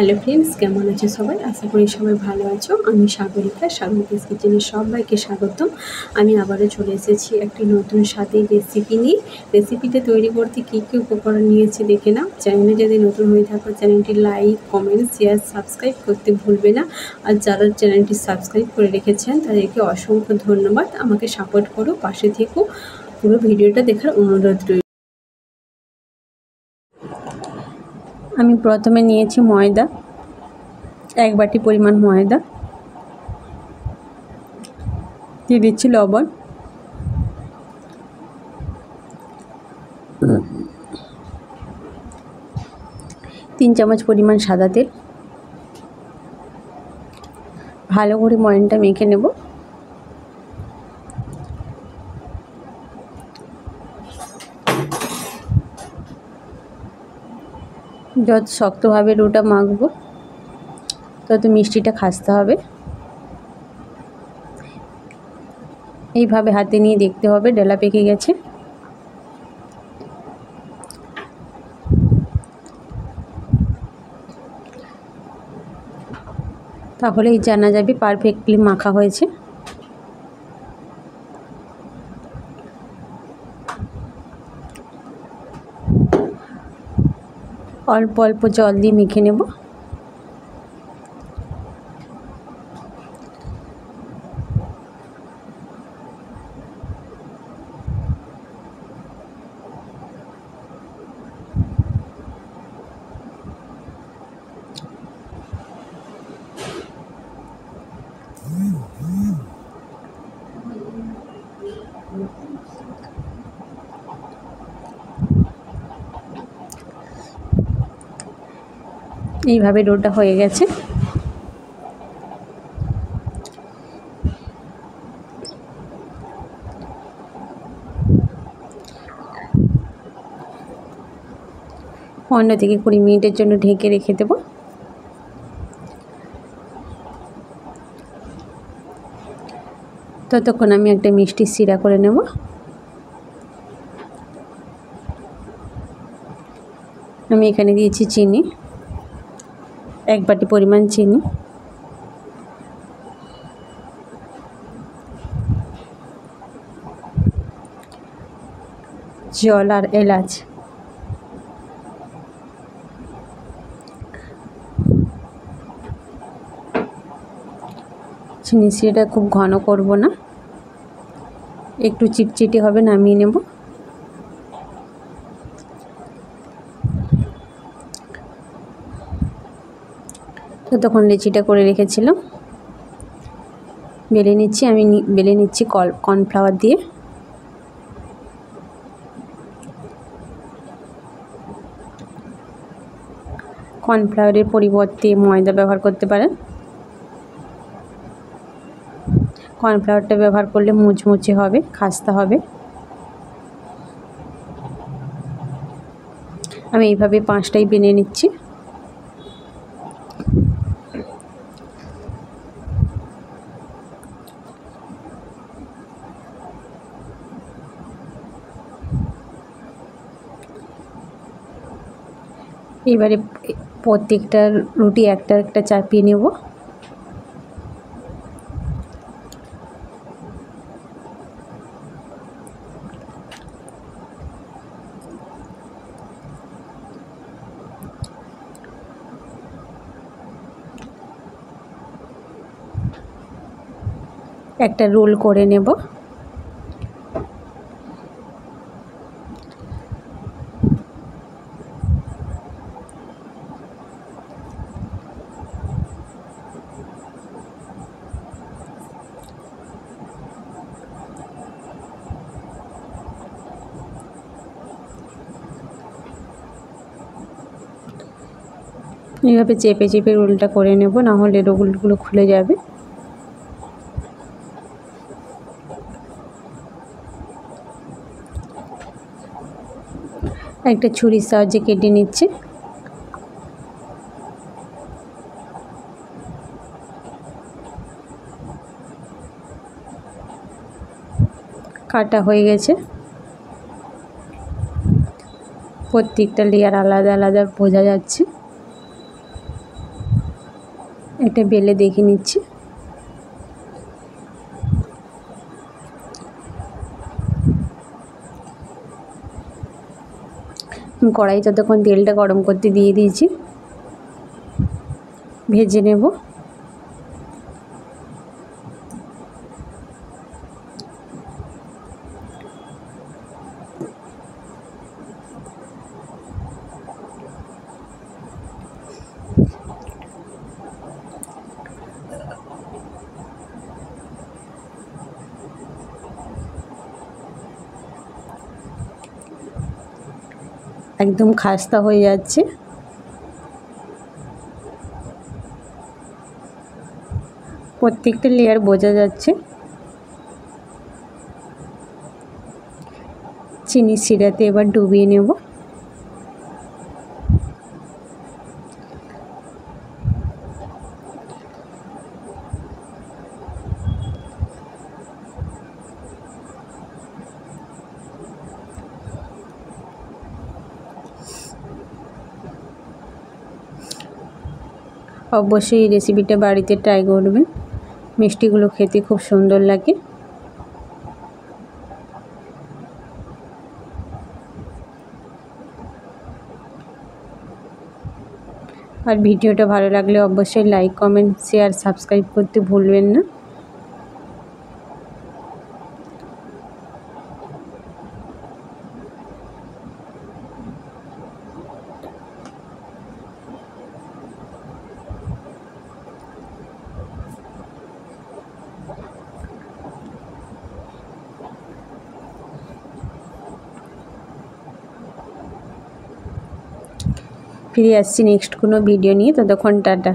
Hello friends, কেমন আছো সবাই? আশা করি সবাই ভালো আছো। আমি সাগরিকা, সাগরিকাস কিচেনে সবাইকে স্বাগতম। আমি আবারও চলে এসেছি একটি নতুন স্বাদের রেসিপি নিয়ে। রেসিপিটা তৈরি করতে কী কী উপকরণ নিয়েছি দেখে নাও। চ্যানেলে যদি নতুন হয়ে থাকো চ্যানেলটি লাইক, কমেন্ট, শেয়ার, সাবস্ক্রাইব করতে ভুলবে না। আর যারা চ্যানেলটি সাবস্ক্রাইব করে রেখেছেন তাদেরকে অসংখ্য ধন্যবাদ। আমাকে সাপোর্ট করো, পাশে থেকো। পুরো ভিডিওটা দেখার অনুরোধ রইল। আমি প্রথমে নিয়েছি ময়দা, 1 বাটি পরিমাণ ময়দা, দিয়ে দিচ্ছি লবণ, 3 চামচ পরিমাণ সাদা তেল। ভালো করে ময়দাটা মেখে নেব। যত শক্তভাবে ডোটা মাখবো তত মিষ্টিটা খাসতে হবে। এইভাবে হাতে নিয়ে দেখতে হবে ডেলা পেকে গেছে। তাহলেই জানা যাবে পারফেক্টলি মাখা হয়েছে। অল্প অল্প জল দিয়ে মেখে নেব। এইভাবে ডোটা হয়ে গেছে। পনেরো থেকে 20 মিনিটের জন্য ঢেকে রেখে দেব। ততক্ষণ আমি একটা মিষ্টির শিরা করে নেব। আমি এখানে দিয়েছি চিনি, 1 বাটি পরিমাণ চিনি, জল আর এলাচ। চিনি শিরাটা খুব ঘন করব না, একটু চিটচিটে হবে, নামিয়ে নেব। ততক্ষণ লেচিটা করে রেখেছিলাম বেলে নিচ্ছি। আমি বেলে নিচ্ছি কর্নফ্লাওয়ার দিয়ে। কর্নফ্লাওয়ারের পরিবর্তে ময়দা ব্যবহার করতে পারেন। কর্নফ্লাওয়ারটা ব্যবহার করলে মুচমুচে হবে, খাস্তা হবে। আমি এইভাবে 5টাই বেলে নিচ্ছি। এবারে প্রত্যেকটা রুটি একটা একটা চাপিয়ে নেব। একটা রোল করে নেব। এইভাবে চেপে চেপে রোলটা করে নেব, না হলে রোলগুলো খুলে যাবে। একটা ছুরির সাহায্যে কেটে নিচ্ছি। কাটা হয়ে গেছে। প্রত্যেকটা লেয়ার আলাদা আলাদা বোঝা যাচ্ছে। এটা বেলে দেখে নিচ্ছি। কড়াই ততক্ষণ তেলটা গরম করতে দিয়ে দিয়েছি, ভেজে নেব। একদম খাস্তা হয়ে যাচ্ছে। প্রত্যেকটা লেয়ার বোঝা যাচ্ছে। চিনি শিরাতে এবার ডুবিয়ে নেব। অবশ্যই এই রেসিপিটা বাড়িতে ট্রাই করবেন, মিষ্টিগুলো খেতে খুব সুন্দর লাগে। আর ভিডিওটা ভালো লাগলে অবশ্যই লাইক, কমেন্ট, শেয়ার, সাবস্ক্রাইব করতে ভুলবেন না। ফিরে আসছি নেক্সট কোনো ভিডিও নিয়ে, ততক্ষণ টাটা।